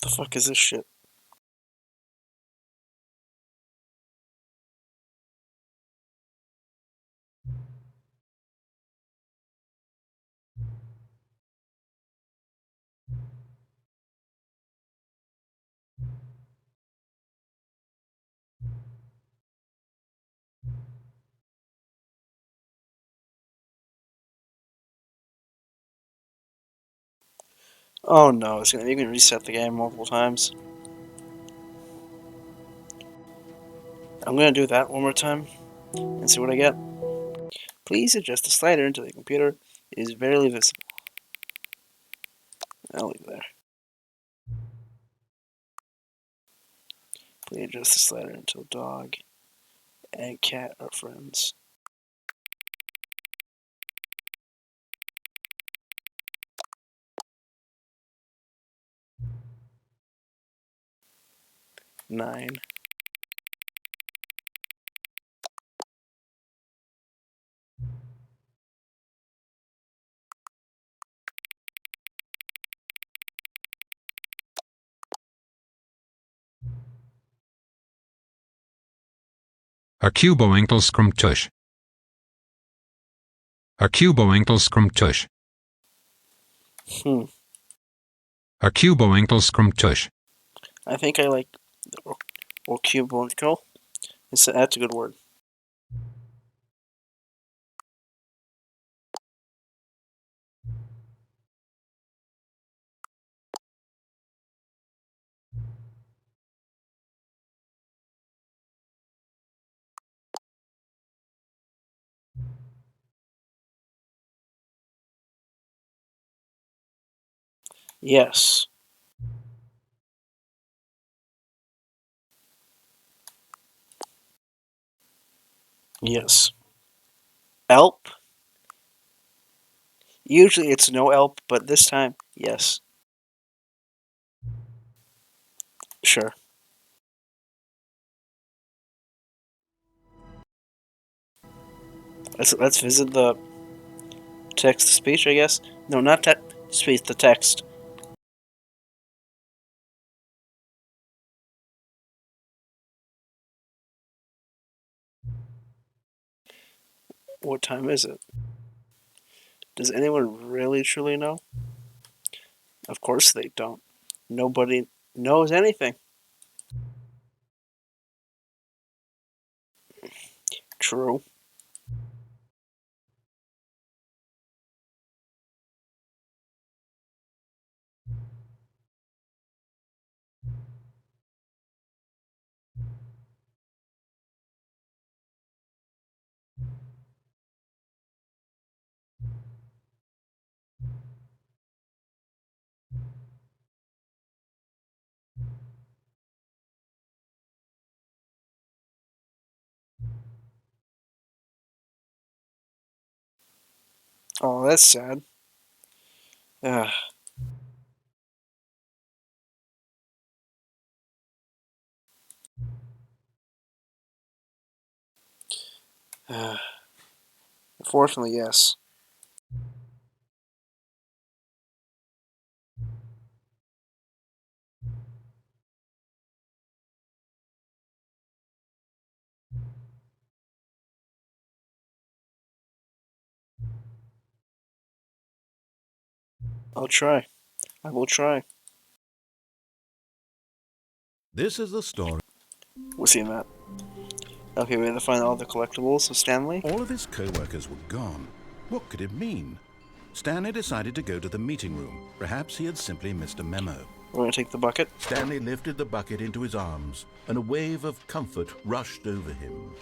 The fuck is this shit? Oh no, it's gonna make me reset the game multiple times. I'm gonna do that one more time and see what I get. Please adjust the slider until the computer is barely visible. I'll leave it there. Please adjust the slider until dog and cat are friends. Nine. Arcuboenkel scrum tush. Arcuboenkel scrum tush. Arcuboenkel scrum tush. I think I like cubical. That's a good word. Yes. Yes. Elp? Usually it's no elp, but this time, yes. Sure. Let's visit the text to speech, I guess. No, not speech, the text. What time is it? Does anyone really truly know? Of course they don't. Nobody knows anything. True. Oh, that's sad. Ugh. Unfortunately, yes. I'll try. I will try. This is the story. We'll see that. Okay, we have to find all the collectibles of Stanley. All of his co-workers were gone. What could it mean? Stanley decided to go to the meeting room. Perhaps he had simply missed a memo. We're gonna take the bucket. Stanley lifted the bucket into his arms, and a wave of comfort rushed over him.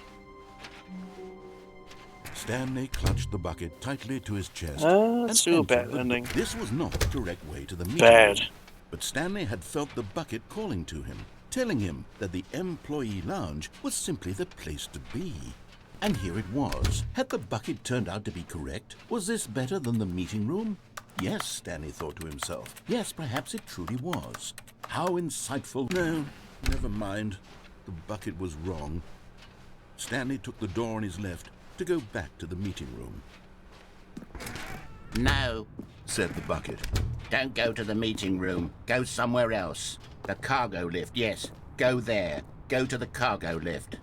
Stanley clutched the bucket tightly to his chest. Let's do a entered bad the ending. This was not the correct way to the meeting Bad. room. But Stanley had felt the bucket calling to him, telling him that the employee lounge was simply the place to be. And here it was. Had the bucket turned out to be correct? Was this better than the meeting room? Yes, Stanley thought to himself. Yes, perhaps it truly was. How insightful. No, never mind. The bucket was wrong. Stanley took the door on his left to go back to the meeting room. No, said the bucket. Don't go to the meeting room. Go somewhere else. The cargo lift, yes. Go there. Go to the cargo lift.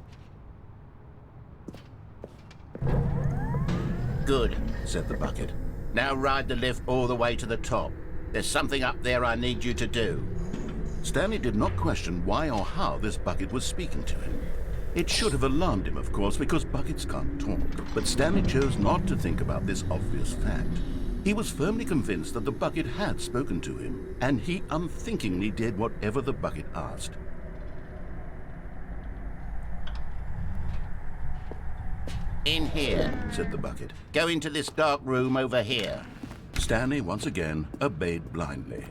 Good, said the bucket. Now ride the lift all the way to the top. There's something up there I need you to do. Stanley did not question why or how this bucket was speaking to him. It should have alarmed him, of course, because buckets can't talk. But Stanley chose not to think about this obvious fact. He was firmly convinced that the bucket had spoken to him, and he unthinkingly did whatever the bucket asked. In here, said the bucket. Go into this dark room over here. Stanley once again obeyed blindly.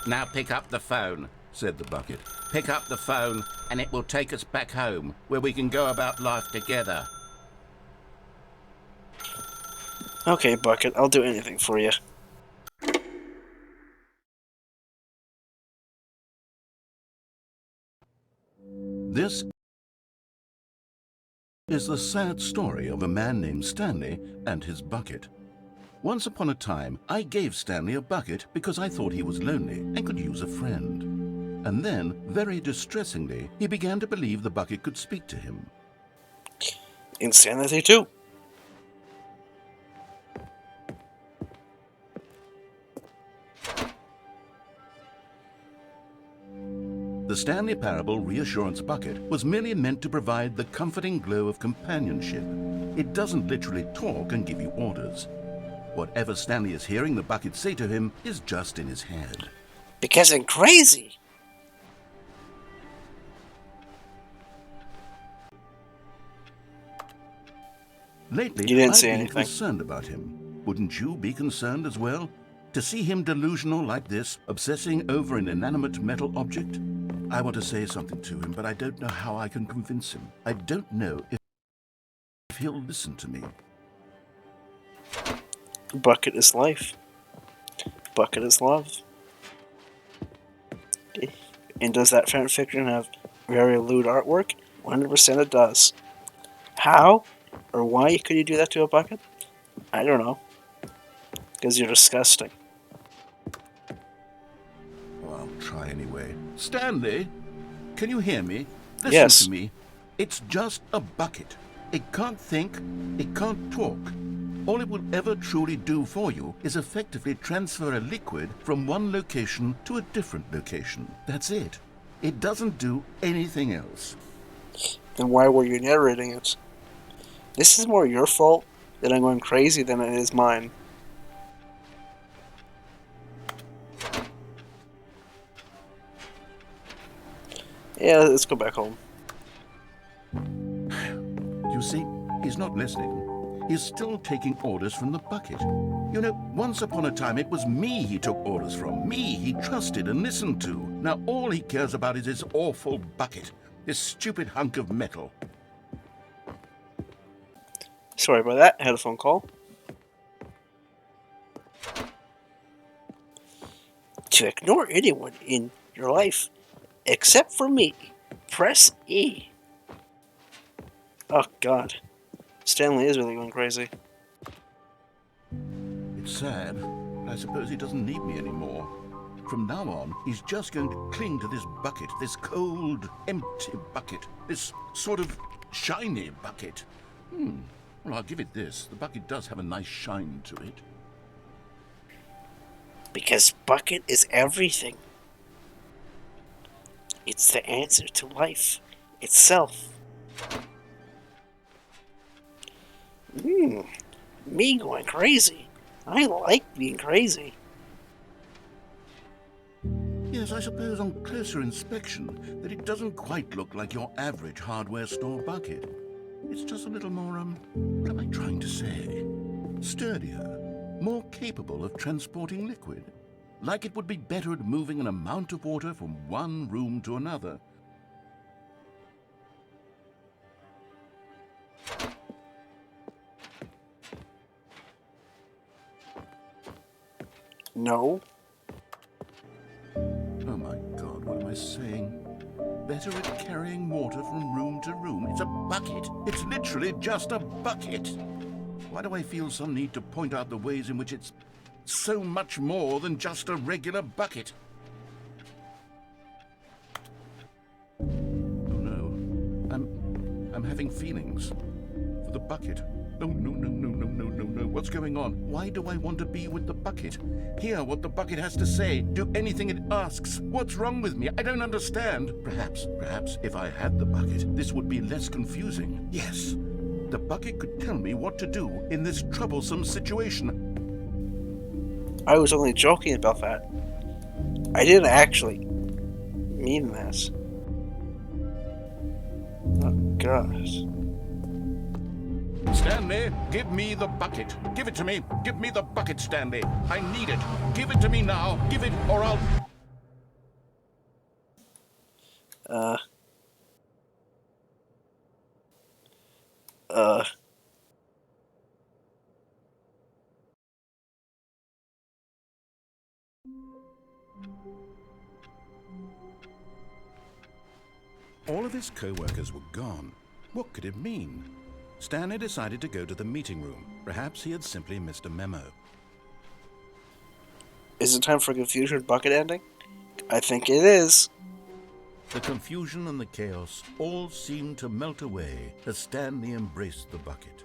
Now pick up the phone, said the bucket. Pick up the phone and it will take us back home, where we can go about life together. Okay, Bucket, I'll do anything for you. This is the sad story of a man named Stanley and his bucket. Once upon a time, I gave Stanley a bucket because I thought he was lonely and could use a friend. And then, very distressingly, he began to believe the bucket could speak to him. Insanity too. The Stanley Parable Reassurance Bucket was merely meant to provide the comforting glow of companionship. It doesn't literally talk and give you orders. Whatever Stanley is hearing the bucket say to him is just in his head. Because I'm crazy. Lately, You didn't I've say been anything. concerned about him. Wouldn't you be concerned as well? To see him delusional like this, obsessing over an inanimate metal object? I want to say something to him, but I don't know how I can convince him. I don't know if he'll listen to me. Bucket is life. Bucket is love. And does that fan fiction have very lewd artwork? 100% it does. How or why could you do that to a bucket? I don't know. Because you're disgusting. Well, I'll try anyway. Stanley, can you hear me? Listen Yes. to me. It's just a bucket. It can't think, it can't talk. All it will ever truly do for you is effectively transfer a liquid from one location to a different location. That's it. It doesn't do anything else. Then why were you narrating it? This is more your fault that I'm going crazy than it is mine. Yeah, let's go back home. You see, he's not listening. He's still taking orders from the bucket. You know, once upon a time it was me he took orders from. Me he trusted and listened to. Now all he cares about is his awful bucket. This stupid hunk of metal. Sorry about that. I had a phone call. To ignore anyone in your life except for me, press E. Oh, God. Stanley is really going crazy. It's sad, but I suppose he doesn't need me anymore. From now on, he's just going to cling to this bucket, this cold, empty bucket, this sort of shiny bucket. Well, I'll give it this. The bucket does have a nice shine to it. Because bucket is everything. It's the answer to life itself. Me going crazy. I like being crazy. Yes, I suppose on closer inspection that it doesn't quite look like your average hardware store bucket. It's just a little more, what am I trying to say? Sturdier, more capable of transporting liquid. Like it would be better at moving an amount of water from one room to another. No. Oh my God, what am I saying? better at carrying water from room to room. It's a bucket. It's literally just a bucket. Why do I feel some need to point out the ways in which it's so much more than just a regular bucket? Oh no. I'm having feelings for the bucket. No, no, no, no, no, no, no, no. What's going on? Why do I want to be with the bucket? Hear what the bucket has to say. Do anything it asks. What's wrong with me? I don't understand. Perhaps if I had the bucket, this would be less confusing. Yes, the bucket could tell me what to do in this troublesome situation. I was only joking about that. I didn't actually mean this. Oh, gosh. Stanley, give me the bucket. Give it to me. Give me the bucket, Stanley. I need it. Give it to me now. Give it, or I'll... All of his co-workers were gone. What could it mean? Stanley decided to go to the meeting room. Perhaps he had simply missed a memo. Is it time for confusion bucket ending? I think it is. The confusion and the chaos all seemed to melt away as Stanley embraced the bucket.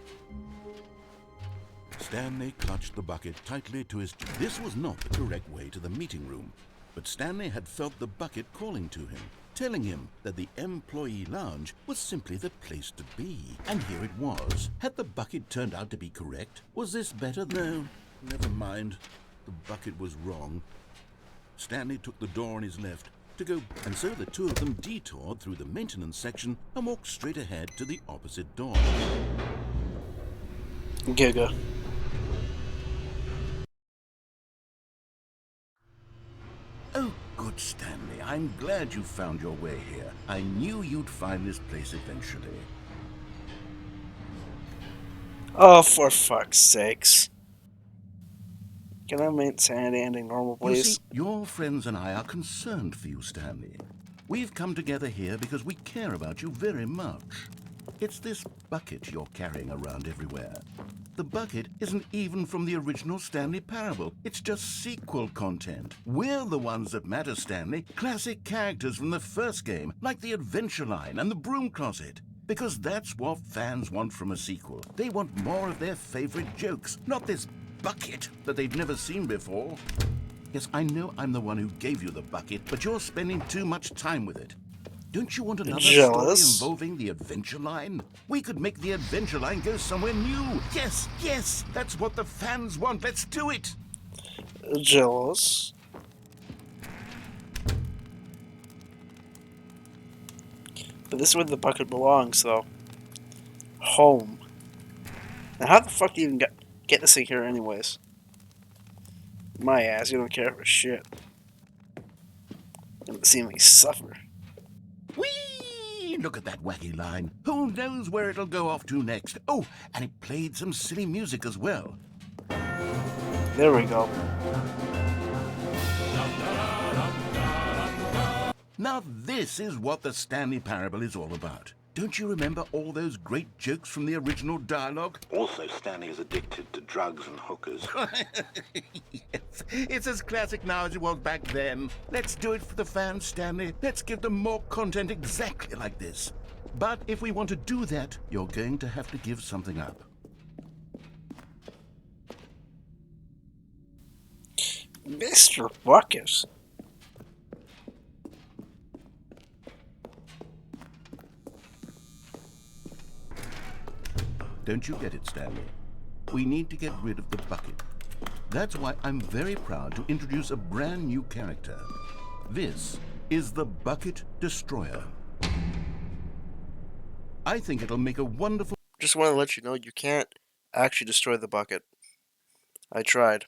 Stanley clutched the bucket tightly to his... This was not the correct way to the meeting room, but Stanley had felt the bucket calling to him, telling him that the employee lounge was simply the place to be. And here it was. Had the bucket turned out to be correct? Was this better? No, never mind. The bucket was wrong. Stanley took the door on his left to go, and so the two of them detoured through the maintenance section and walked straight ahead to the opposite door. Giga. Oh, good, Stanley. I'm glad you found your way here. I knew you'd find this place eventually. Oh, for fuck's sakes. Can I make sanity ending normal, You please? see, your friends and I are concerned for you, Stanley. We've come together here because we care about you very much. It's this bucket you're carrying around everywhere. The bucket isn't even from the original Stanley Parable. It's just sequel content. We're the ones that matter, Stanley. Classic characters from the first game, like the Adventure Line and the Broom Closet. Because that's what fans want from a sequel. They want more of their favorite jokes, not this bucket that they've never seen before. Yes, I know I'm the one who gave you the bucket, but you're spending too much time with it. Don't you want another Jealous? story involving the Adventure Line? We could make the Adventure Line go somewhere new. Yes, yes, that's what the fans want. Let's do it. Jealous. But this is where the bucket belongs, though. Home. Now, how the fuck do you even get this thing here, anyways? My ass, you don't care for shit. Doesn't seem me suffer. Whee! Look at that wacky line. Who knows where it'll go off to next? Oh, and it played some silly music as well. There we go. Now this is what the Stanley Parable is all about. Don't you remember all those great jokes from the original dialogue? Also, Stanley is addicted to drugs and hookers. Yes, it's as classic now as it was back then. Let's do it for the fans, Stanley. Let's give them more content exactly like this. But if we want to do that, you're going to have to give something up. Mr. Bucket. Don't you get it, Stanley? We need to get rid of the bucket. That's why I'm very proud to introduce a brand new character. This is the Bucket Destroyer. I think it'll make a wonderful... Just want to let you know you can't actually destroy the bucket. I tried.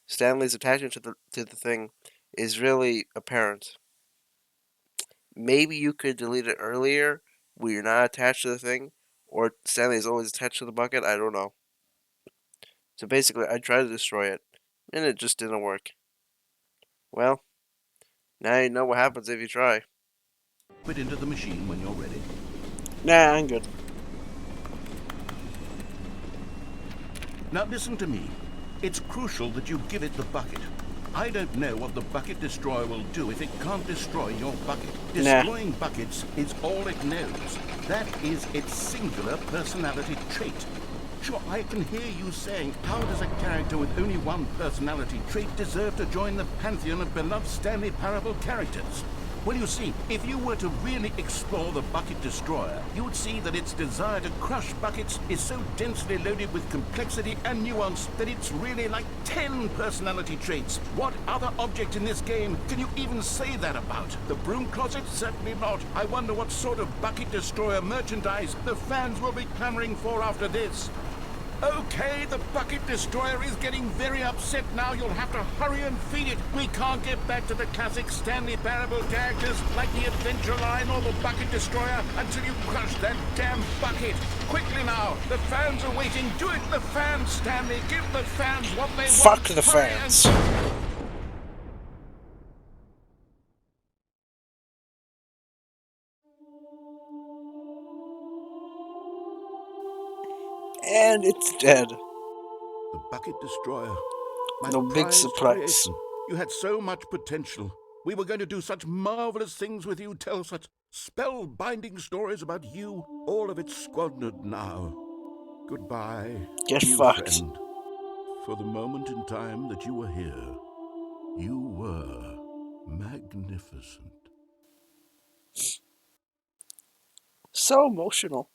Stanley's attachment to the thing is really apparent. Maybe you could delete it earlier where you're not attached to the thing, or Stanley's always attached to the bucket. I don't know. So basically, I tried to destroy it, and it just didn't work. Well, now you know what happens if you try. Put into the machine when you're ready. Nah, I'm good. Now listen to me. It's crucial that you give it the bucket. I don't know what the bucket destroyer will do if it can't destroy your bucket. Destroying buckets is all it knows. That is its singular personality trait. Sure, I can hear you saying, how does a character with only one personality trait deserve to join the pantheon of beloved Stanley Parable characters? Well, you see, if you were to really explore the Bucket Destroyer, you would see that its desire to crush buckets is so densely loaded with complexity and nuance that it's really like 10 personality traits. What other object in this game can you even say that about? The broom closet? Certainly not. I wonder what sort of Bucket Destroyer merchandise the fans will be clamoring for after this. Okay, the Bucket Destroyer is getting very upset now. You'll have to hurry and feed it. We can't get back to the classic Stanley Parable characters like the Adventure Line or the Bucket Destroyer until you crush that damn bucket. Quickly now, the fans are waiting. Do it, the fans, Stanley. Give the fans what they want. Fuck the fans. And it's dead. The Bucket Destroyer. My No big prized surprise. creation. You had so much potential. We were going to do such marvelous things with you, tell such spellbinding stories about you. All of it squandered now. Goodbye, Get new fucked. friend. For the moment in time that you were here, you were magnificent. So emotional.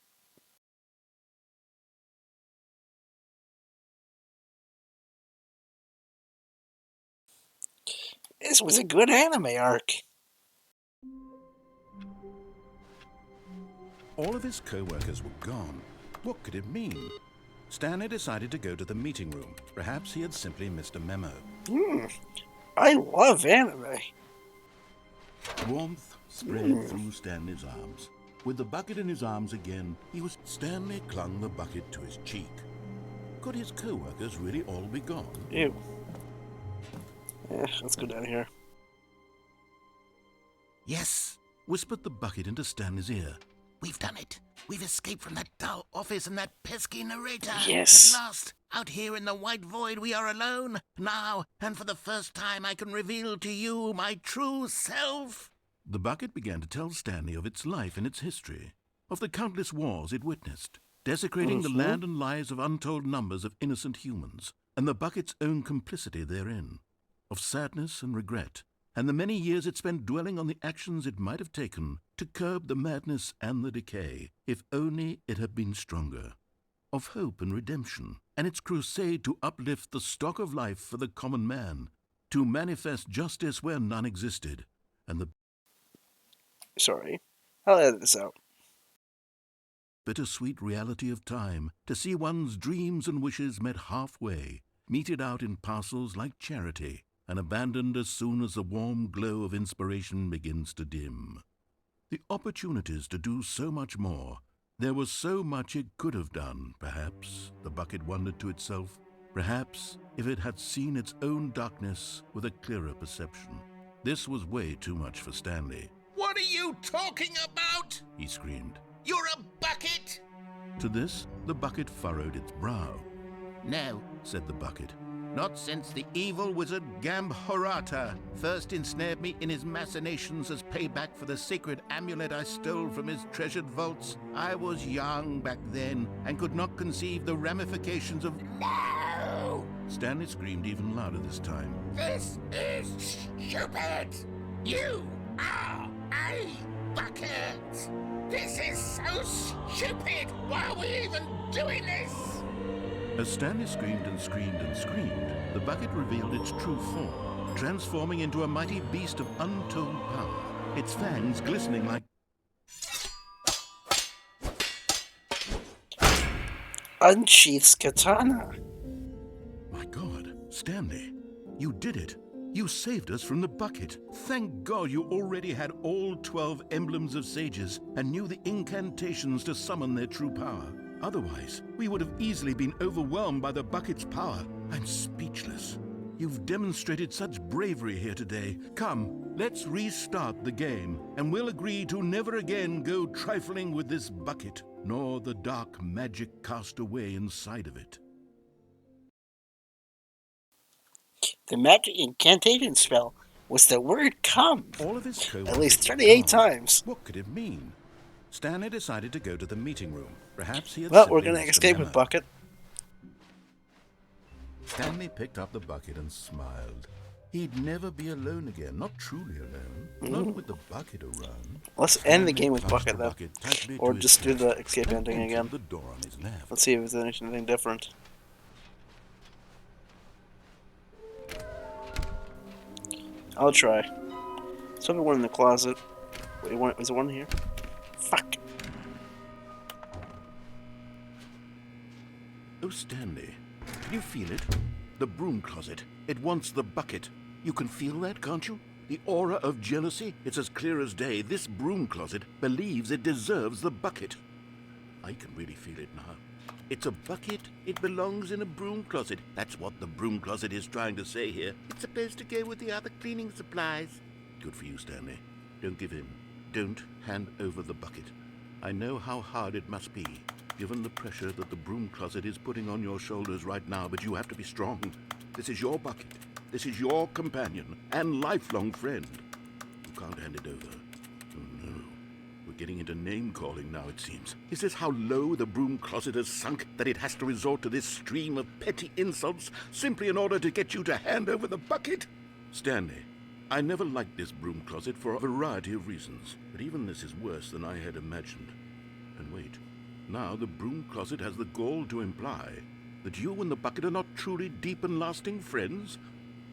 This was a good anime arc. All of his co-workers were gone. What could it mean? Stanley decided to go to the meeting room. Perhaps he had simply missed a memo. I love anime. Warmth spread through Stanley's arms. With the bucket in his arms again, Stanley clung the bucket to his cheek. Could his co-workers really all be gone? Ew. Let's go down here. Yes, whispered the bucket into Stanley's ear. We've done it. We've escaped from that dull office and that pesky narrator. Yes. At last, out here in the white void, we are alone. Now, and for the first time, I can reveal to you my true self. The bucket began to tell Stanley of its life and its history, of the countless wars it witnessed, desecrating the land and lives of untold numbers of innocent humans, and the bucket's own complicity therein, of sadness and regret, and the many years it spent dwelling on the actions it might have taken to curb the madness and the decay, if only it had been stronger, of hope and redemption, and its crusade to uplift the stock of life for the common man, to manifest justice where none existed, and the Sorry. I'll edit this out. bittersweet reality of time, to see one's dreams and wishes met halfway, meted out in parcels like charity, and abandoned as soon as the warm glow of inspiration begins to dim. The opportunities to do so much more. There was so much it could have done, perhaps, the bucket wondered to itself. Perhaps if it had seen its own darkness with a clearer perception. This was way too much for Stanley. What are you talking about? He screamed. You're a bucket! To this, the bucket furrowed its brow. No, Said the bucket. not since the evil wizard Gambhorata first ensnared me in his machinations as payback for the sacred amulet I stole from his treasured vaults. I was young back then and could not conceive the ramifications of... No! Stanley screamed even louder this time. This is stupid! You are a bucket! This is so stupid! Why are we even doing this? As Stanley screamed and screamed and screamed, the bucket revealed its true form, transforming into a mighty beast of untold power, its fangs glistening like... Unsheaths katana. My God, Stanley, you did it. You saved us from the bucket. Thank God you already had all 12 emblems of sages and knew the incantations to summon their true power. Otherwise, we would have easily been overwhelmed by the bucket's power. I'm speechless. You've demonstrated such bravery here today. Come, let's restart the game, and we'll agree to never again go trifling with this bucket, nor the dark magic cast away inside of it. The magic incantation spell was the word come. All of his At least co-workers were 38 calm. times. What could it mean? Stanley decided to go to the meeting room. Perhaps he had Well, simply we're going to missed a escape memo. with Bucket. Stanley picked up the bucket and smiled. He'd never be alone again, not truly alone, not with the bucket around. Let's end the Stanley game with clutched Bucket the then. bucket tightly Or to his just do chest the escape and ending entered again. the door on his left. Let's see if there's anything different. I'll try. So one in the closet. Wait, was there one here? Fuck. Oh, Stanley, can you feel it? The broom closet. It wants the bucket. You can feel that, can't you? The aura of jealousy? It's as clear as day. This broom closet believes it deserves the bucket. I can really feel it now. It's a bucket. It belongs in a broom closet. That's what the broom closet is trying to say here. It's supposed to go with the other cleaning supplies. Good for you, Stanley. Don't give in. Don't hand over the bucket. I know how hard it must be, given the pressure that the broom closet is putting on your shoulders right now, but you have to be strong. This is your bucket. This is your companion and lifelong friend. You can't hand it over. Oh, no. We're getting into name-calling now, it seems. Is this how low the broom closet has sunk, that it has to resort to this stream of petty insults simply in order to get you to hand over the bucket? Stanley, I never liked this broom closet for a variety of reasons, but even this is worse than I had imagined. And wait, now the broom closet has the gall to imply that you and the bucket are not truly deep and lasting friends?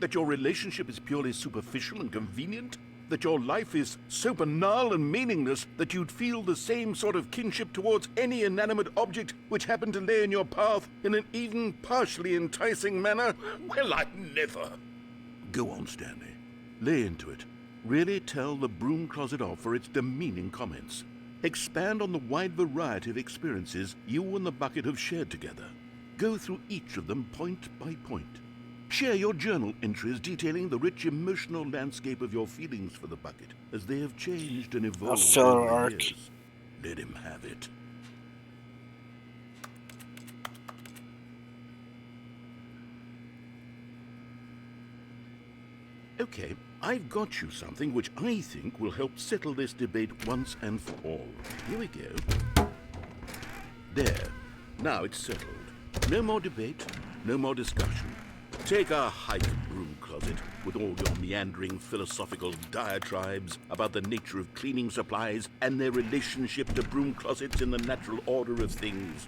That your relationship is purely superficial and convenient? That your life is so banal and meaningless that you'd feel the same sort of kinship towards any inanimate object which happened to lay in your path in an even partially enticing manner? Well, I never. Go on, Stanley. Lay into it. Really tell the broom closet off for its demeaning comments. Expand on the wide variety of experiences you and the bucket have shared together. Go through each of them point by point. Share your journal entries detailing the rich emotional landscape of your feelings for the bucket as they have changed and evolved filler over the arc. years. Let him have it. Okay, I've got you something which I think will help settle this debate once and for all. Here we go. There. Now it's settled. No more debate, no more discussion. Take a hike, broom closet, with all your meandering philosophical diatribes about the nature of cleaning supplies and their relationship to broom closets in the natural order of things.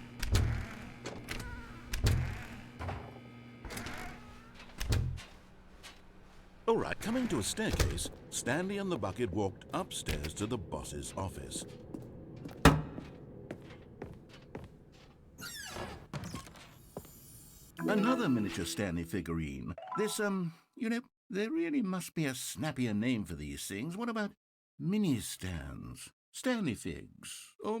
All right, coming to a staircase, Stanley and the bucket walked upstairs to the boss's office. Another miniature Stanley figurine. This, there really must be a snappier name for these things. What about mini-stands? Stanley figs? Or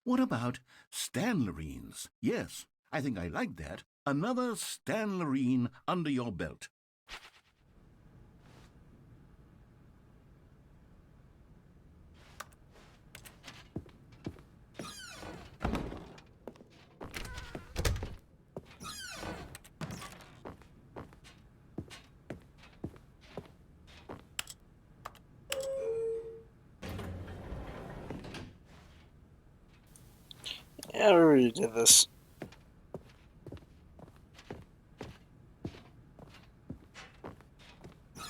what about Stanlerines? Yes, I think I like that. Another Stanlerine under your belt. Yeah, we already did this.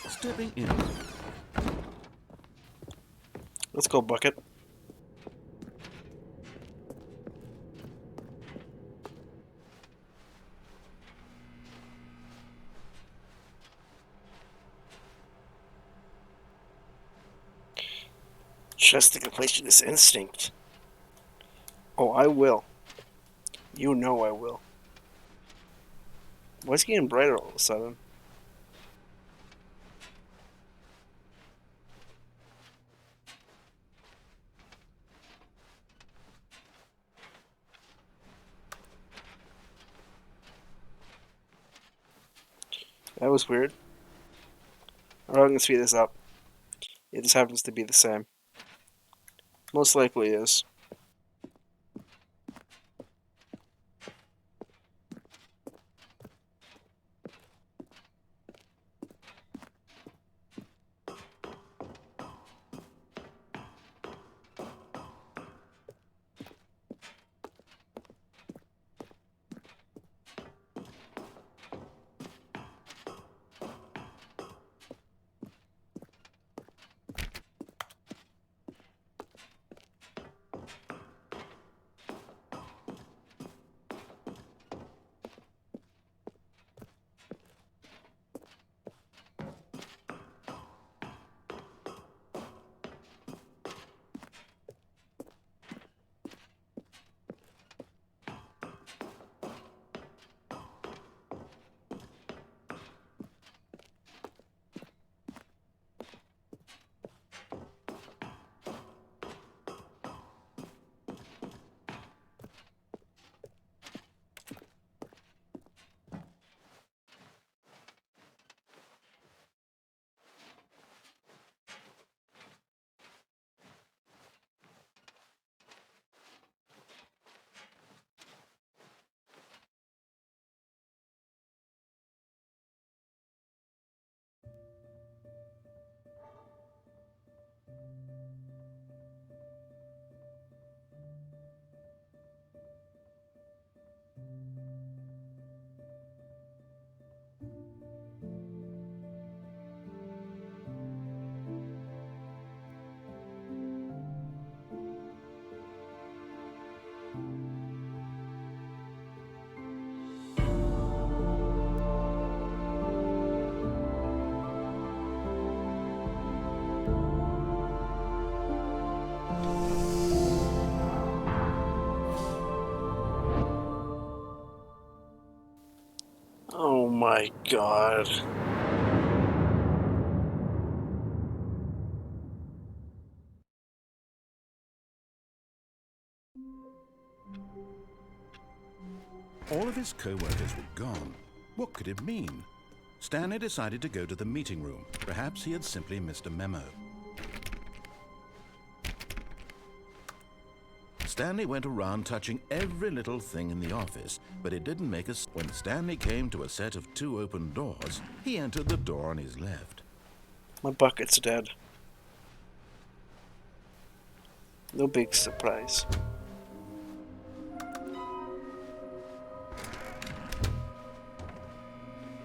Stepping in. Let's go, Bucket. Trust the completion is instinct. Oh, I will. You know I will. Why is it getting brighter all of a sudden? That was weird. Alright, I'm gonna speed this up. It just happens to be the same. Most likely is. Oh my god. All of his co-workers were gone. What could it mean? Stanley decided to go to the meeting room. Perhaps he had simply missed a memo. Stanley went around touching every little thing in the office, but it didn't make us. When Stanley came to a set of 2 open doors, he entered the door on his left. My bucket's dead. No big surprise.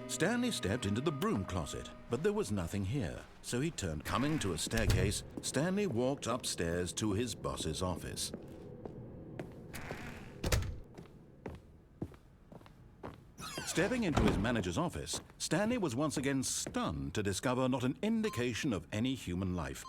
Stanley stepped into the broom closet, but there was nothing here, so he turned. Coming to a staircase, Stanley walked upstairs to his boss's office. Stepping into his manager's office, Stanley was once again stunned to discover not an indication of any human life.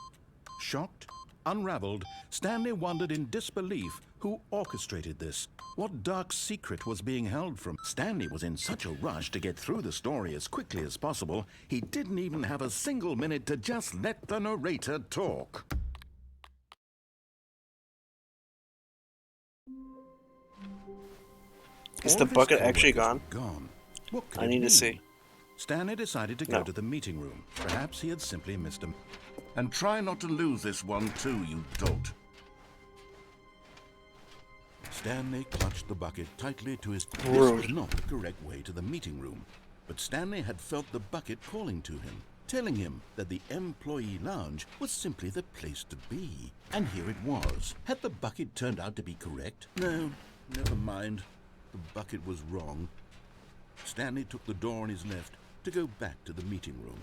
Shocked, unraveled, Stanley wondered in disbelief who orchestrated this. What dark secret was being held from? Stanley was in such a rush to get through the story as quickly as possible, he didn't even have a single minute to just let the narrator talk. Is the bucket actually gone? Gone. What could I it need to mean? see. Stanley decided to go No. to the meeting room. Perhaps he had simply missed him. And try not to lose this one too, you dolt. Stanley clutched the bucket tightly to his... This Rude. was not the correct way to the meeting room. But Stanley had felt the bucket calling to him, telling him that the employee lounge was simply the place to be. And here it was. Had the bucket turned out to be correct? No, never mind. The bucket was wrong. Stanley took the door on his left to go back to the meeting room.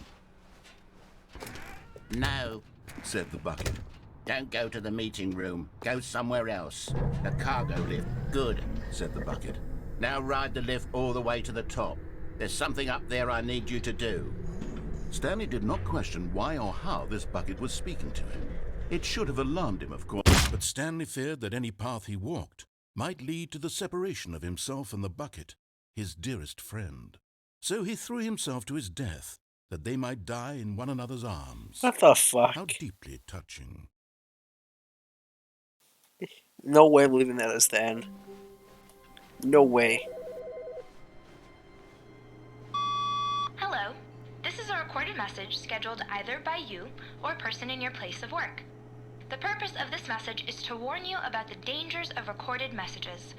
No, Said the bucket. don't go to the meeting room. Go somewhere else. The cargo lift. Good, Said the bucket. now ride the lift all the way to the top. There's something up there I need you to do. Stanley did not question why or how this bucket was speaking to him. It should have alarmed him, of course, but Stanley feared that any path he walked might lead to the separation of himself and the bucket, his dearest friend. So he threw himself to his death, that they might die in one another's arms. What the fuck? How deeply touching. No way I'm leaving that as the end. No way. Hello, recorded message scheduled either by you or a person in your place of work. The purpose of this message is to warn you about the dangers of recorded messages.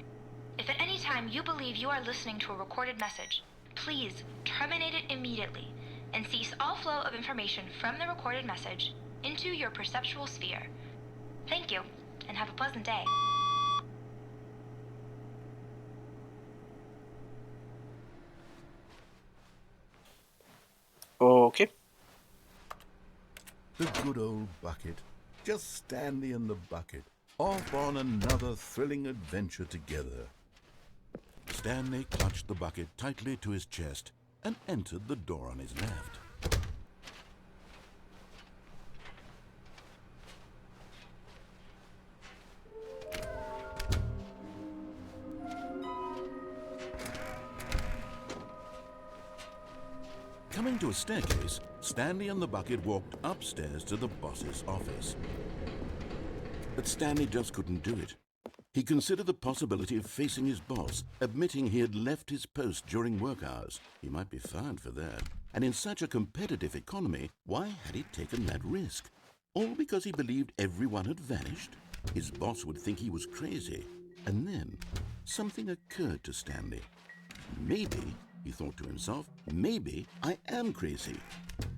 If at any time you believe you are listening to a recorded message, please terminate it immediately and cease all flow of information from the recorded message into your perceptual sphere. Thank you, and have a pleasant day. Okay. The good old bucket. Just Stanley and the bucket, off on another thrilling adventure together. Stanley clutched the bucket tightly to his chest and entered the door on his left. Coming to a staircase, Stanley and the bucket walked upstairs to the boss's office. But Stanley just couldn't do it. He considered the possibility of facing his boss, admitting he had left his post during work hours. He might be fired for that. And in such a competitive economy, why had he taken that risk? All because he believed everyone had vanished? His boss would think he was crazy. And then something occurred to Stanley. Maybe, he thought to himself, maybe I am crazy.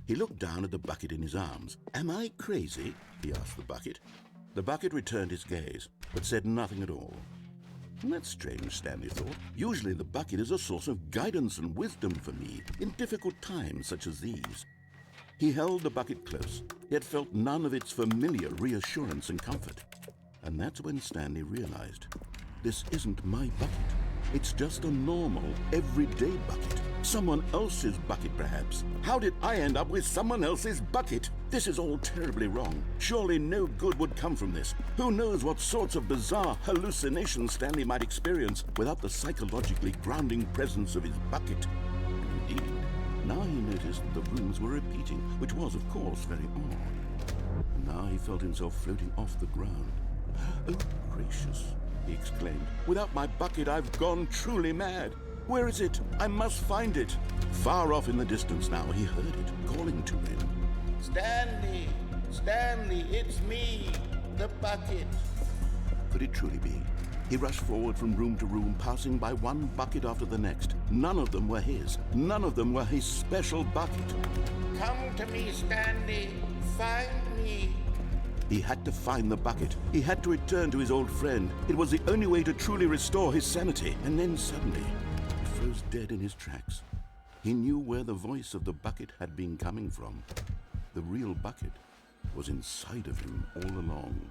He looked down at the bucket in his arms. Am I crazy? He asked the bucket. The bucket returned his gaze, but said nothing at all. That's strange, Stanley thought. Usually the bucket is a source of guidance and wisdom for me in difficult times such as these. He held the bucket close, yet felt none of its familiar reassurance and comfort. And that's when Stanley realized, this isn't my bucket. It's just a normal, everyday bucket. Someone else's bucket, perhaps. How did I end up with someone else's bucket? This is all terribly wrong. Surely no good would come from this. Who knows what sorts of bizarre hallucinations Stanley might experience without the psychologically grounding presence of his bucket. And indeed, now he noticed that the rooms were repeating, which was, of course, very odd. And now he felt himself floating off the ground. Oh, gracious, he exclaimed. Without my bucket, I've gone truly mad. Where is it? I must find it. Far off in the distance now, he heard it, calling to him. Stanley! Stanley, it's me, the bucket. Could it truly be? He rushed forward from room to room, passing by one bucket after the next. None of them were his. None of them were his special bucket. Come to me, Stanley. Find me. He had to find the bucket. He had to return to his old friend. It was the only way to truly restore his sanity. And then suddenly, he froze dead in his tracks. He knew where the voice of the bucket had been coming from. The real bucket was inside of him all along.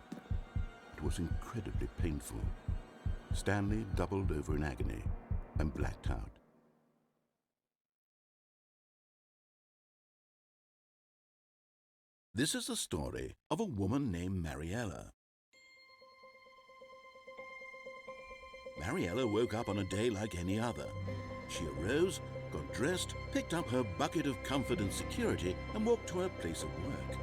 It was incredibly painful. Stanley doubled over in agony and blacked out. This is the story of a woman named Mariella. Mariella woke up on a day like any other. She arose, got dressed, picked up her bucket of comfort and security, and walked to her place of work.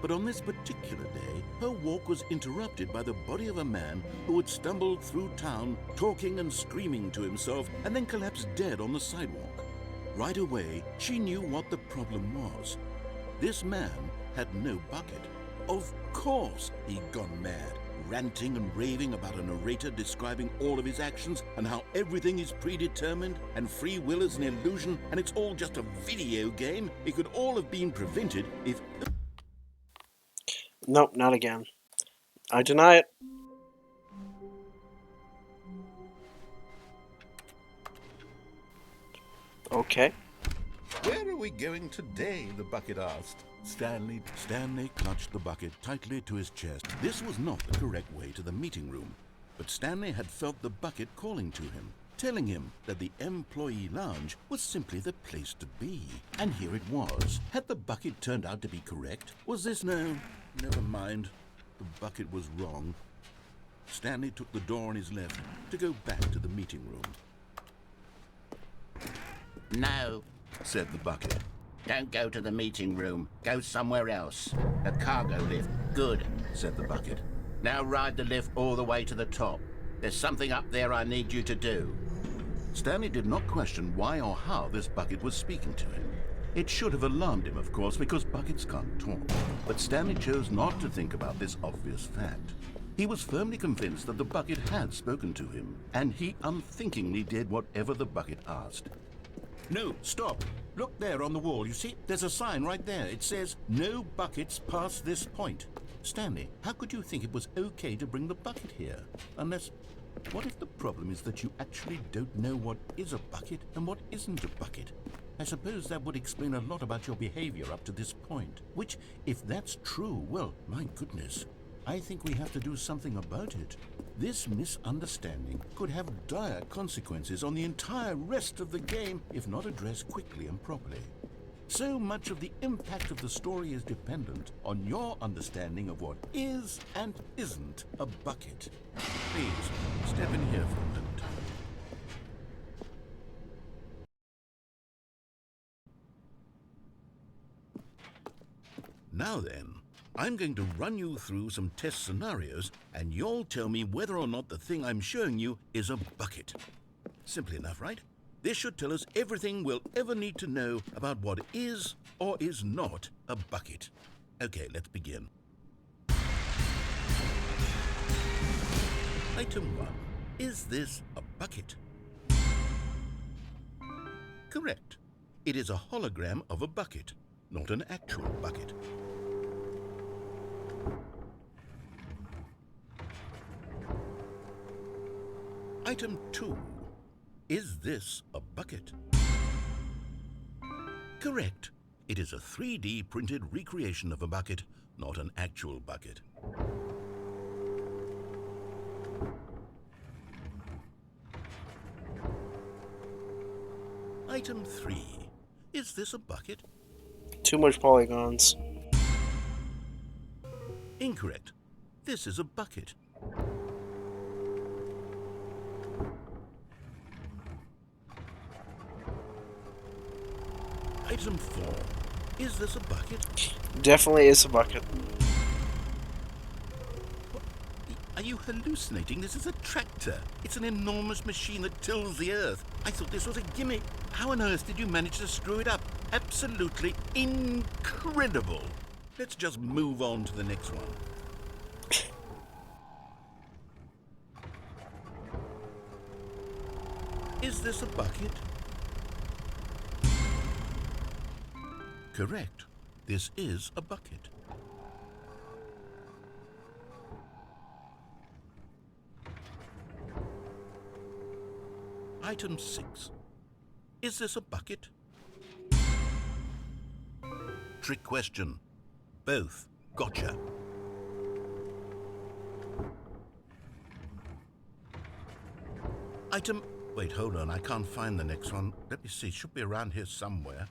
But on this particular day, her walk was interrupted by the body of a man who had stumbled through town, talking and screaming to himself, and then collapsed dead on the sidewalk. Right away, she knew what the problem was. This man had no bucket. Of course he'd gone mad, ranting and raving about a narrator describing all of his actions and how everything is predetermined and free will is an illusion and it's all just a video game. It could all have been prevented if... Nope, not again. I deny it. Okay. Where are we going today? The bucket asked. Stanley clutched the bucket tightly to his chest. This was not the correct way to the meeting room, but Stanley had felt the bucket calling to him, telling him that the employee lounge was simply the place to be. And here it was. Had the bucket turned out to be correct? Was this no? Never mind. The bucket was wrong. Stanley took the door on his left to go back to the meeting room. No, Said the bucket. don't go to the meeting room. Go somewhere else. A cargo lift. Good, Said the bucket. now ride the lift all the way to the top. There's something up there I need you to do. Stanley did not question why or how this bucket was speaking to him. It should have alarmed him, of course, because buckets can't talk. But Stanley chose not to think about this obvious fact. He was firmly convinced that the bucket had spoken to him, and he unthinkingly did whatever the bucket asked. No, stop. Look there on the wall. You see, there's a sign right there. It says, "No buckets past this point." Stanley, how could you think it was okay to bring the bucket here? Unless, what if the problem is that you actually don't know what is a bucket and what isn't a bucket? I suppose that would explain a lot about your behavior up to this point. Which, if that's true, well, my goodness, I think we have to do something about it. This misunderstanding could have dire consequences on the entire rest of the game if not addressed quickly and properly. So much of the impact of the story is dependent on your understanding of what is and isn't a bucket. Please, step in here for a moment. Now then, I'm going to run you through some test scenarios, and you'll tell me whether or not the thing I'm showing you is a bucket. Simple enough, right? This should tell us everything we'll ever need to know about what is or is not a bucket. Okay, let's begin. Item 1. Is this a bucket? Correct. It is a hologram of a bucket, not an actual bucket. Item 2. Is this a bucket? Correct. It is a 3D printed recreation of a bucket, not an actual bucket. Item 3. Is this a bucket? Too much polygons. Incorrect. This is a bucket. Item 4. Is this a bucket? Definitely is a bucket. Are you hallucinating? This is a tractor. It's an enormous machine that tills the earth. I thought this was a gimmick. How on earth did you manage to screw it up? Absolutely incredible. Let's just move on to the next one. Is this a bucket? Correct. This is a bucket. Item 6. Is this a bucket? Trick question. Both. Gotcha. Item... Wait, hold on. I can't find the next one. Let me see. It should be around here somewhere.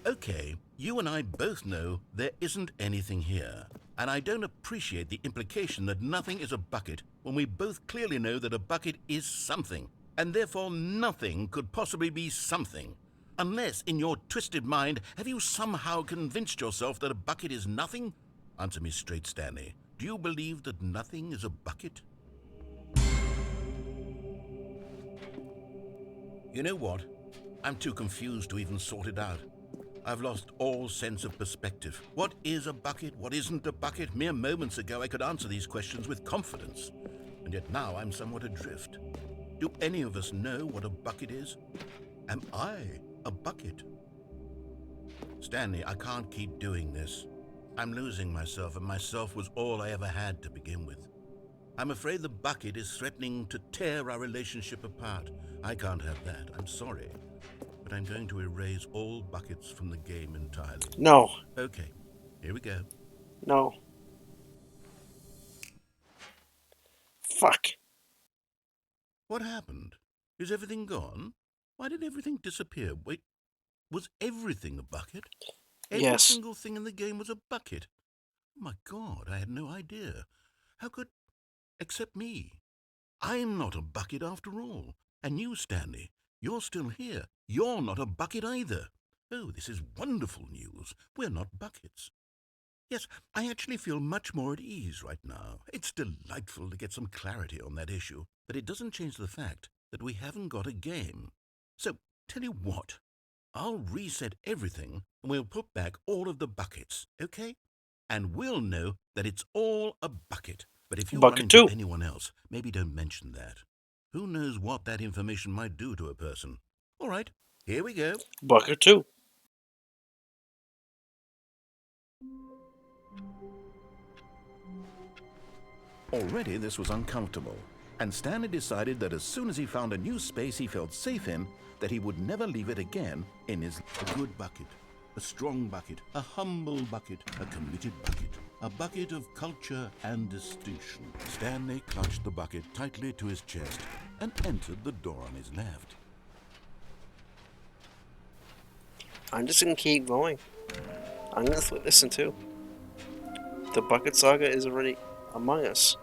Okay, you and I both know there isn't anything here. And I don't appreciate the implication that nothing is a bucket when we both clearly know that a bucket is something. And therefore nothing could possibly be something. Unless, in your twisted mind, have you somehow convinced yourself that a bucket is nothing? Answer me straight, Stanley. Do you believe that nothing is a bucket? You know what? I'm too confused to even sort it out. I've lost all sense of perspective. What is a bucket? What isn't a bucket? Mere moments ago I could answer these questions with confidence. And yet now I'm somewhat adrift. Do any of us know what a bucket is? Am I a bucket? Stanley, I can't keep doing this. I'm losing myself, and myself was all I ever had to begin with. I'm afraid the bucket is threatening to tear our relationship apart. I can't have that. I'm sorry. But I'm going to erase all buckets from the game entirely. No. Okay, here we go. No. Fuck. What happened? Is everything gone? Why did everything disappear? Wait, was everything a bucket? Every Yes. single thing in the game was a bucket. Oh my God, I had no idea. How could... Except me. I'm not a bucket after all. And you, Stanley, you're still here. You're not a bucket either. Oh, this is wonderful news. We're not buckets. Yes, I actually feel much more at ease right now. It's delightful to get some clarity on that issue, but it doesn't change the fact that we haven't got a game. So, tell you what, I'll reset everything and we'll put back all of the buckets, okay? And we'll know that it's all a bucket. But if you run Bucket into 2. anyone else, maybe don't mention that. Who knows what that information might do to a person? All right, here we go. Bucket 2. Already this was uncomfortable, and Stanley decided that as soon as he found a new space he felt safe in, that he would never leave it again in his... A good bucket, a strong bucket, a humble bucket, a committed bucket, a bucket of culture and distinction. Stanley clutched the bucket tightly to his chest and entered the door on his left. I'm just gonna keep going. I'm gonna listen too. The bucket saga is already among us.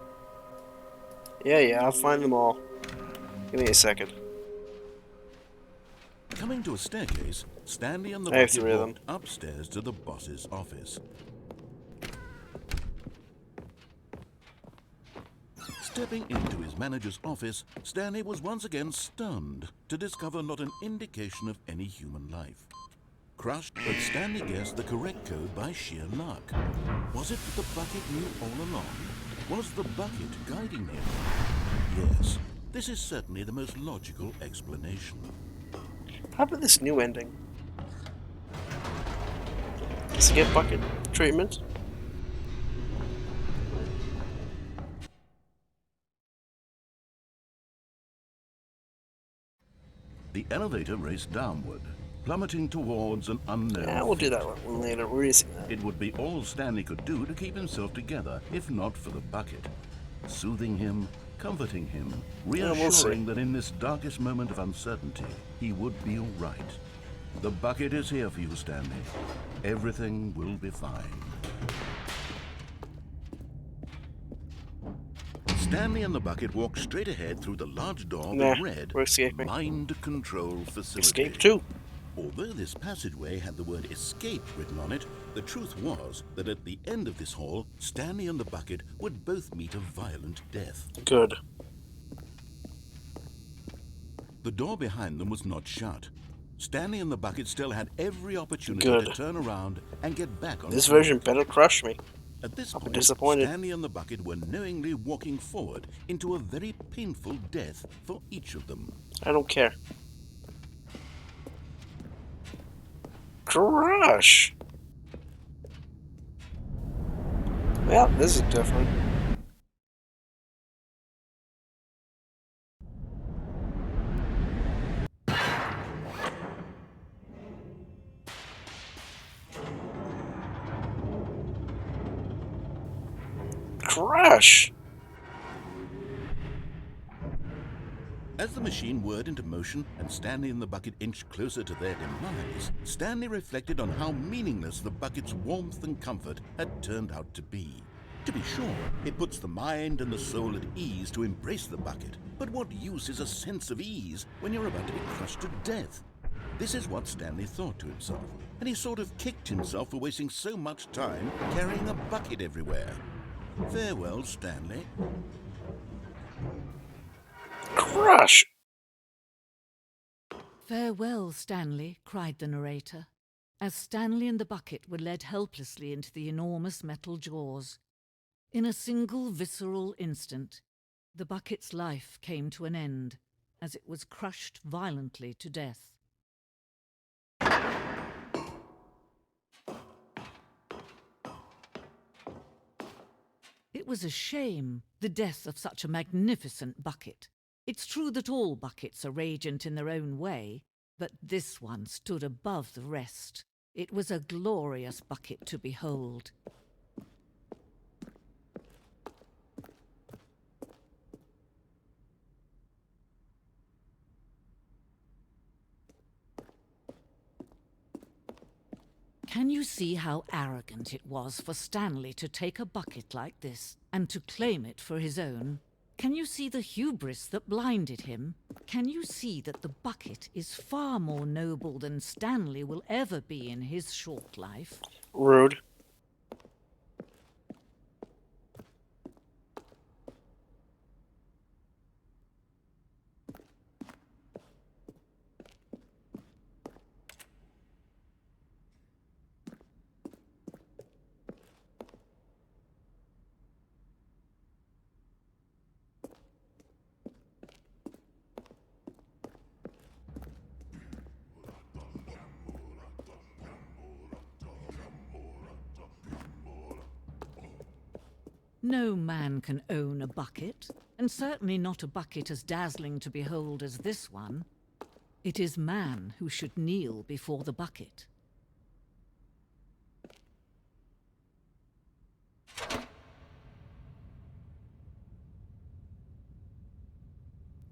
Yeah, I'll find them all. Give me a second. Coming to a staircase, Stanley and the I have bucket 3 of them. walked upstairs to the boss's office. Stepping into his manager's office, Stanley was once again stunned to discover not an indication of any human life. Crushed, but Stanley guessed the correct code by sheer luck. Was it that the bucket knew all along? Was the bucket guiding him? Yes, this is certainly the most logical explanation. How about this new ending? Does it get bucket treatment? The elevator raced downward, plummeting towards an unknown Yeah, we'll do fate. that one later. We're using that. It would be all Stanley could do to keep himself together, if not for the bucket. Soothing him, comforting him, we'll see. reassuring that in this darkest moment of uncertainty, he would be all right. The bucket is here for you, Stanley. Everything will be fine. Stanley and the bucket walked straight ahead through the large door Nah, that read we're escaping. Mind Control Facility. Escape 2. Although this passageway had the word escape written on it, the truth was that at the end of this hall, Stanley and the bucket would both meet a violent death. Good. The door behind them was not shut. Stanley and the bucket still had every opportunity Good. to turn around and get back on This the road. version better crush me. At this I'll be point, disappointed. Stanley and the bucket were knowingly walking forward into a very painful death for each of them. I don't care. Crush! Well, this is different. Crush! As the machine whirred into motion and Stanley and the bucket inched closer to their demise, Stanley reflected on how meaningless the bucket's warmth and comfort had turned out to be. To be sure, it puts the mind and the soul at ease to embrace the bucket, but what use is a sense of ease when you're about to be crushed to death? This is what Stanley thought to himself, and he sort of kicked himself for wasting so much time carrying a bucket everywhere. Farewell, Stanley. Crush! "Farewell, Stanley," cried the narrator, as Stanley and the bucket were led helplessly into the enormous metal jaws. In a single visceral instant, the bucket's life came to an end, as it was crushed violently to death. It was a shame, the death of such a magnificent bucket. It's true that all buckets are radiant in their own way, but this one stood above the rest. It was a glorious bucket to behold. Can you see how arrogant it was for Stanley to take a bucket like this and to claim it for his own? Can you see the hubris that blinded him? Can you see that the bucket is far more noble than Stanley will ever be in his short life? Rude. No man can own a bucket, and certainly not a bucket as dazzling to behold as this one. It is man who should kneel before the bucket.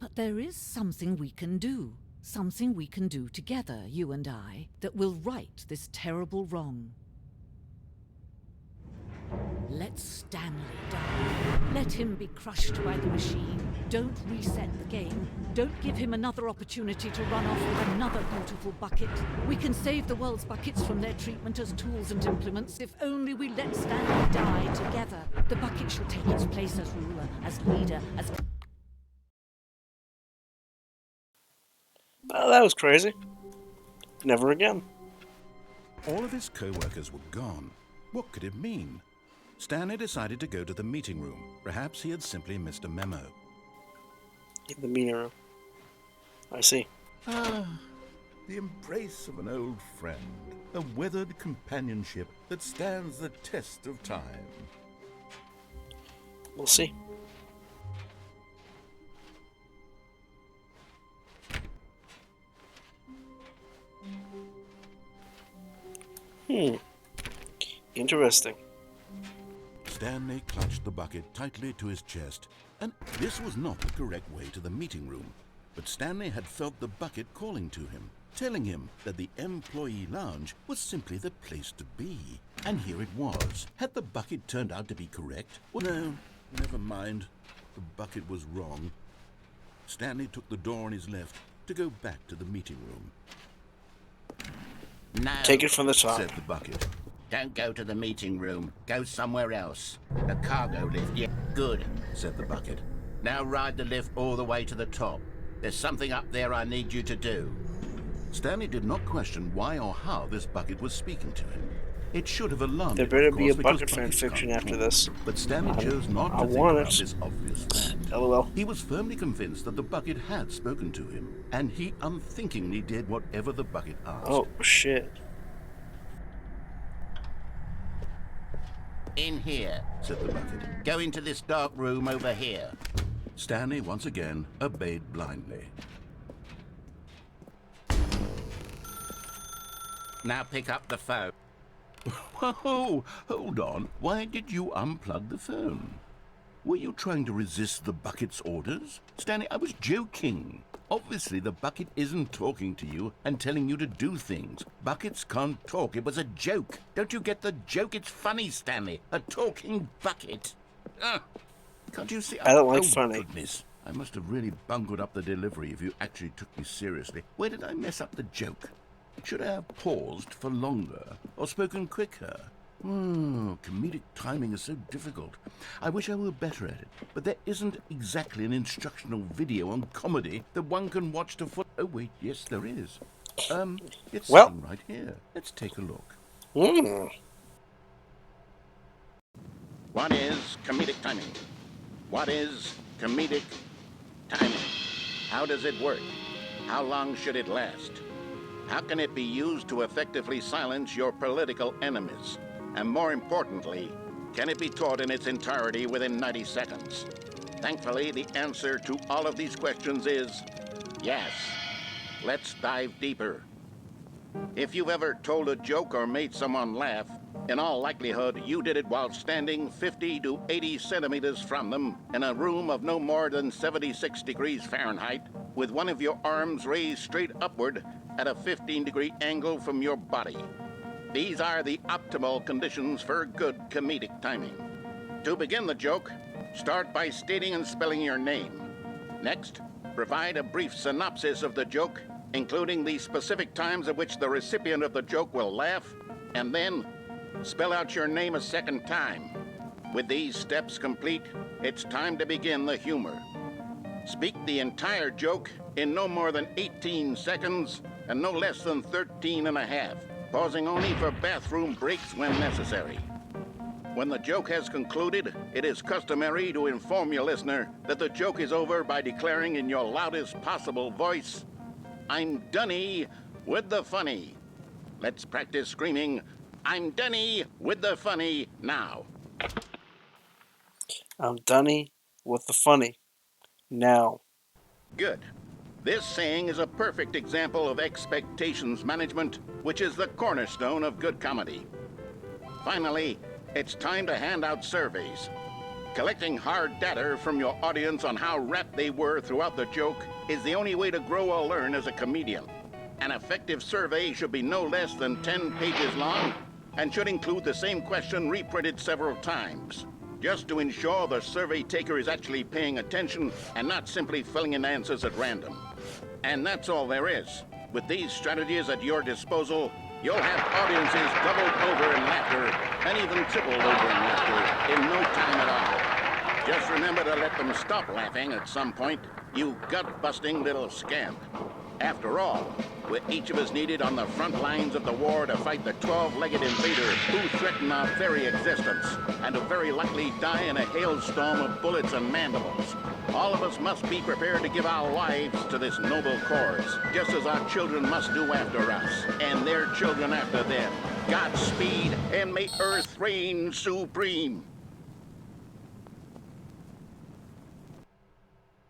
But there is something we can do. Something we can do together, you and I, that will right this terrible wrong. Let Stanley die. Let him be crushed by the machine. Don't reset the game. Don't give him another opportunity to run off with another beautiful bucket. We can save the world's buckets from their treatment as tools and implements if only we let Stanley die together. The bucket shall take its place as ruler, as leader, as... Oh, that was crazy. Never again. All of his co-workers were gone. What could it mean? Stanley decided to go to the meeting room. Perhaps he had simply missed a memo. In the meeting room. I see. Ah, the embrace of an old friend. A weathered companionship that stands the test of time. We'll see. Interesting. Stanley clutched the bucket tightly to his chest, and this was not the correct way to the meeting room. But Stanley had felt the bucket calling to him, telling him that the employee lounge was simply the place to be. And here it was. Had the bucket turned out to be correct? Well, no, never mind. The bucket was wrong. Stanley took the door on his left to go back to the meeting room. No, Take it from the top. Said the bucket. don't go to the meeting room. Go somewhere else. The cargo lift, yeah, good, Said the bucket. Now ride the lift all the way to the top. There's something up there I need you to do. Stanley did not question why or how this bucket was speaking to him. It should have alarmed There him, better of be a course, because bucket fan buckets fiction can't after talk. this. But Stanley chose not I to think want about it. this obvious fact. LOL. He was firmly convinced that the bucket had spoken to him, and he unthinkingly did whatever the bucket asked. Oh, shit. In here. Said the bucket. Go into this dark room over here. Stanley once again obeyed blindly. Now pick up the phone. Whoa, hold on. Why did you unplug the phone? Were you trying to resist the bucket's orders? Stanley, I was joking. Obviously, the bucket isn't talking to you and telling you to do things. Buckets can't talk. It was a joke. Don't you get the joke? It's funny, Stanley. A talking bucket. Can't you see? I don't like oh, funny. Goodness. I must have really bungled up the delivery if you actually took me seriously. Where did I mess up the joke? Should I have paused for longer or spoken quicker? Comedic timing is so difficult. I wish I were better at it, but there isn't exactly an instructional video on comedy that one can watch to foot. Oh wait, yes there is. It's Well. sitting right here. Let's take a look. What is comedic timing? What is comedic timing? How does it work? How long should it last? How can it be used to effectively silence your political enemies? And more importantly, can it be taught in its entirety within 90 seconds? Thankfully, the answer to all of these questions is yes. Let's dive deeper. If you've ever told a joke or made someone laugh, in all likelihood, you did it while standing 50 to 80 centimeters from them in a room of no more than 76 degrees Fahrenheit, with one of your arms raised straight upward at a 15-degree angle from your body. These are the optimal conditions for good comedic timing. To begin the joke, start by stating and spelling your name. Next, provide a brief synopsis of the joke, including the specific times at which the recipient of the joke will laugh, and then spell out your name a second time. With these steps complete, it's time to begin the humor. Speak the entire joke in no more than 18 seconds and no less than 13 and a half, pausing only for bathroom breaks when necessary. When the joke has concluded, it is customary to inform your listener that the joke is over by declaring in your loudest possible voice, "I'm Dunny with the funny." Let's practice screaming, "I'm Dunny with the funny" now. I'm Dunny with the funny. Now. Good. This saying is a perfect example of expectations management, which is the cornerstone of good comedy. Finally, it's time to hand out surveys. Collecting hard data from your audience on how rapt they were throughout the joke is the only way to grow or learn as a comedian. An effective survey should be no less than 10 pages long and should include the same question reprinted several times, just to ensure the survey taker is actually paying attention and not simply filling in answers at random. And that's all there is. With these strategies at your disposal, you'll have audiences doubled over in laughter and even tripled over in laughter in no time at all. Just remember to let them stop laughing at some point, you gut-busting little scamp. After all, we're each of us needed on the front lines of the war to fight the 12-legged invader who threaten our very existence, and who very likely die in a hailstorm of bullets and mandibles. All of us must be prepared to give our lives to this noble cause, just as our children must do after us, and their children after them. Godspeed, and may Earth reign supreme.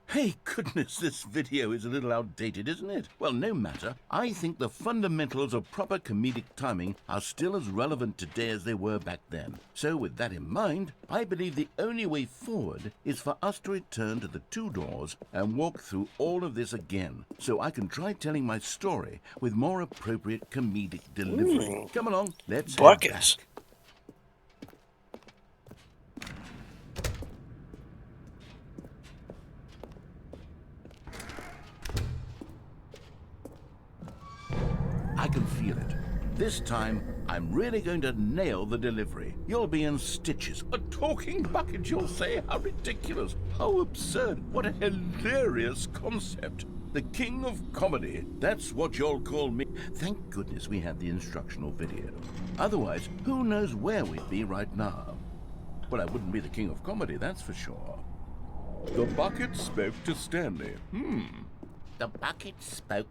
Hey, goodness, this video is a little outdated, isn't it? Well, no matter. I think the fundamentals of proper comedic timing are still as relevant today as they were back then. So, with that in mind, I believe the only way forward is for us to return to the two doors and walk through all of this again, so I can try telling my story with more appropriate comedic delivery. Come along, let's head back. Buckets. I can feel it. This time, I'm really going to nail the delivery. You'll be in stitches. A talking bucket, you'll say? How ridiculous. How absurd. What a hilarious concept. The king of comedy. That's what you'll call me. Thank goodness we had the instructional video. Otherwise, who knows where we'd be right now. Well, I wouldn't be the king of comedy, that's for sure. The bucket spoke to Stanley. The bucket spoke.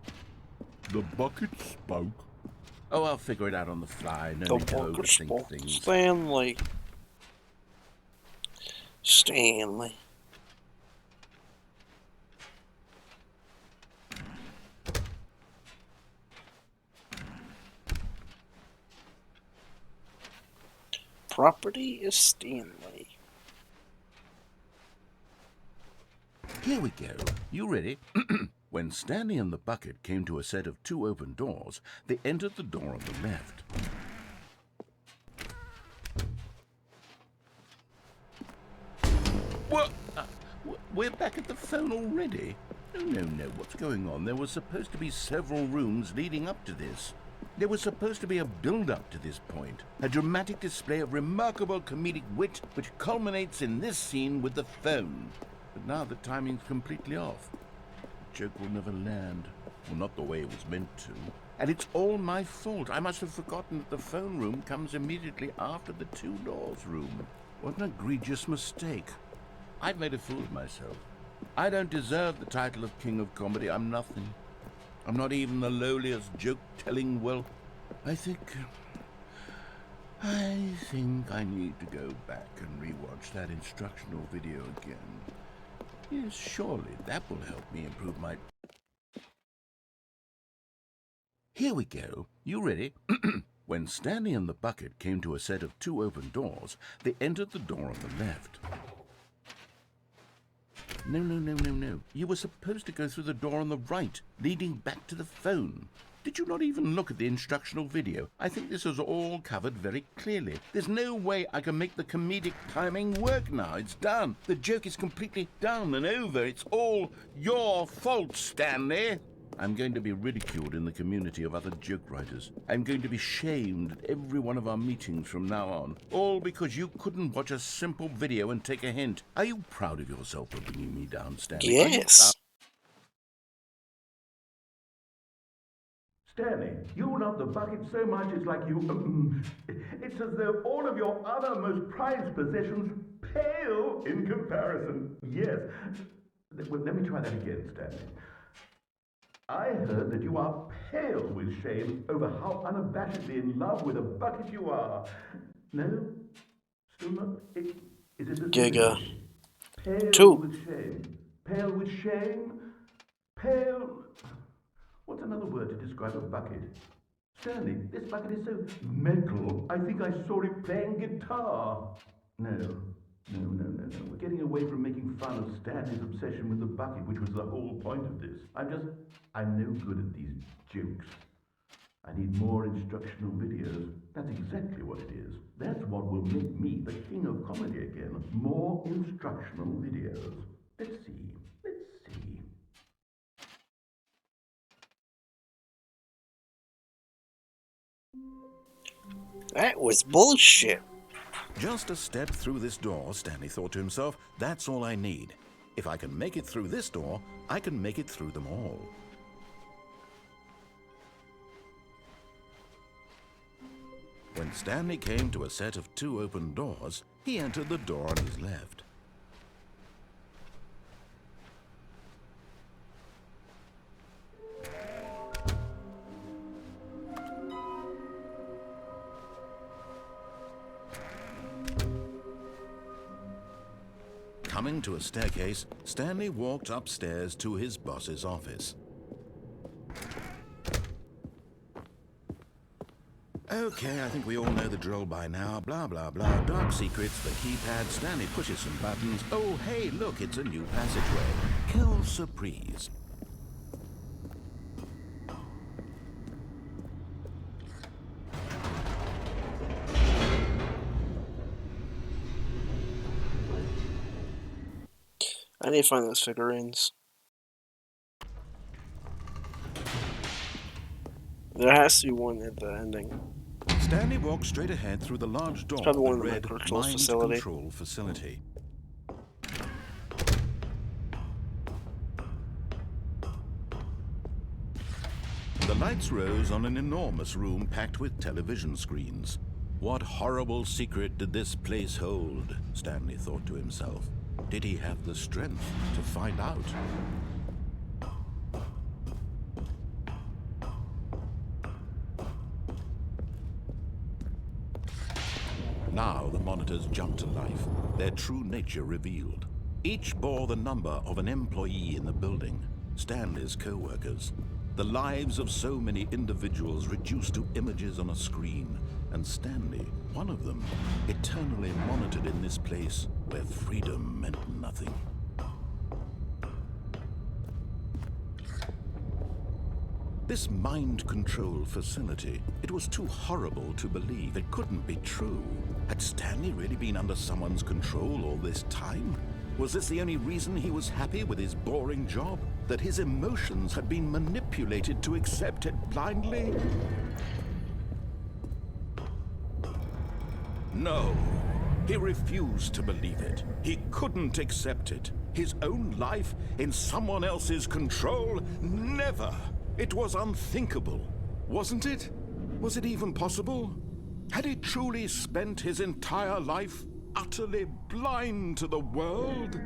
The bucket spoke. Oh, I'll figure it out on the fly. No The need to bucket overthink spoke. things. Stanley. Stanley. Property is Stanley. Here we go. You ready? When Stanley and the bucket came to a set of two open doors, they entered the door on the left. What? We're back at the phone already? No. What's going on? There were supposed to be several rooms leading up to this. There was supposed to be a build-up to this point, a dramatic display of remarkable comedic wit which culminates in this scene with the phone. But now the timing's completely off. The joke will never land. Well, not the way it was meant to. And it's all my fault. I must have forgotten that the phone room comes immediately after the two doors room. What an egregious mistake. I've made a fool of myself. I don't deserve the title of King of Comedy. I'm nothing. I'm not even the lowliest joke-telling whelp. I think I need to go back and rewatch that instructional video again. Yes, surely that will help me improve my... Here we go. You ready? When Stanley and the bucket came to a set of two open doors, they entered the door on the left. No. You were supposed to go through the door on the right, leading back to the phone. Did you not even look at the instructional video? I think this is all covered very clearly. There's no way I can make the comedic timing work now. It's done. The joke is completely done and over. It's all your fault, Stanley. I'm going to be ridiculed in the community of other joke writers. I'm going to be shamed at every one of our meetings from now on. All because you couldn't watch a simple video and take a hint. Are you proud of yourself for bringing me down, Stanley? Yes. Stanley, you love the bucket so much it's like you... it's as though all of your other most prized possessions pale in comparison. Yes. Well, let me try that again, Stanley. I heard that you are pale with shame over how unabashedly in love with a bucket you are. No? Still not? Is it a Giga. Pale 2. with shame. Pale with shame? Pale... What's another word to describe a bucket? Stanley, this bucket is so metal, I think I saw it playing guitar. No. We're getting away from making fun of Stanley's obsession with the bucket, which was the whole point of this. I'm no good at these jokes. I need more instructional videos. That's exactly what it is. That's what will make me the king of comedy again. More instructional videos. Let's see. That was bullshit. Just a step through this door, Stanley thought to himself, that's all I need. If I can make it through this door, I can make it through them all. When Stanley came to a set of 2 open doors, he entered the door on his left. Coming to a staircase, Stanley walked upstairs to his boss's office. Okay, I think we all know the drill by now. Blah, blah, blah. Dark secrets, the keypad. Stanley pushes some buttons. Oh, hey, look, it's a new passageway. Quelle surprise. I need to find those figurines. There has to be one at the ending. Stanley walked straight ahead through the large door Probably one that of the read mind control Mind facility. Control Facility. The lights rose on an enormous room packed with television screens. What horrible secret did this place hold? Stanley thought to himself. Did he have the strength to find out? Now the monitors jumped to life, their true nature revealed. Each bore the number of an employee in the building, Stanley's co-workers. The lives of so many individuals reduced to images on a screen, and Stanley, one of them, eternally monitored in this place where freedom meant nothing. This mind control facility, it was too horrible to believe. It couldn't be true. Had Stanley really been under someone's control all this time? Was this the only reason he was happy with his boring job? That his emotions had been manipulated to accept it blindly? No. He refused to believe it. He couldn't accept it. His own life in someone else's control? Never! It was unthinkable, wasn't it? Was it even possible? Had he truly spent his entire life utterly blind to the world?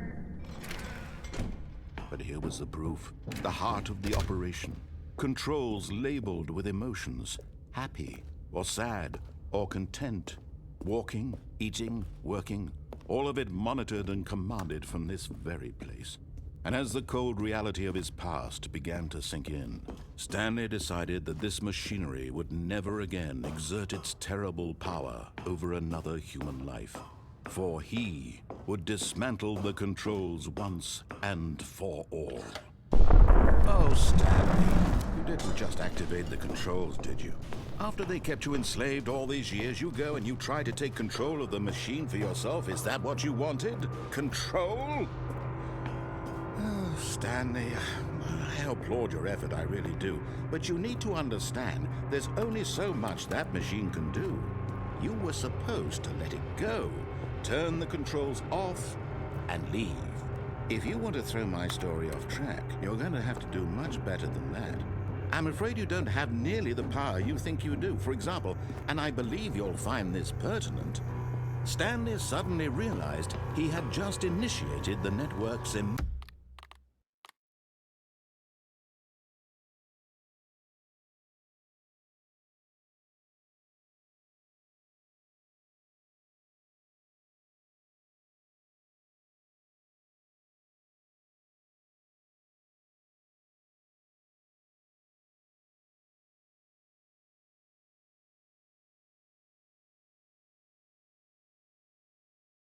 But here was the proof. The heart of the operation. Controls labeled with emotions. Happy, or sad, or content. Walking, eating, working. All of it monitored and commanded from this very place. And as the cold reality of his past began to sink in, Stanley decided that this machinery would never again exert its terrible power over another human life. For he would dismantle the controls once and for all. Oh, Stanley, you didn't just activate the controls, did you? After they kept you enslaved all these years, you go and you try to take control of the machine for yourself. Is that what you wanted? Control? Oh, Stanley, I applaud your effort, I really do. But you need to understand, there's only so much that machine can do. You were supposed to let it go, turn the controls off, and leave. If you want to throw my story off track, you're going to have to do much better than that. I'm afraid you don't have nearly the power you think you do. For example, and I believe you'll find this pertinent, Stanley suddenly realized he had just initiated the network's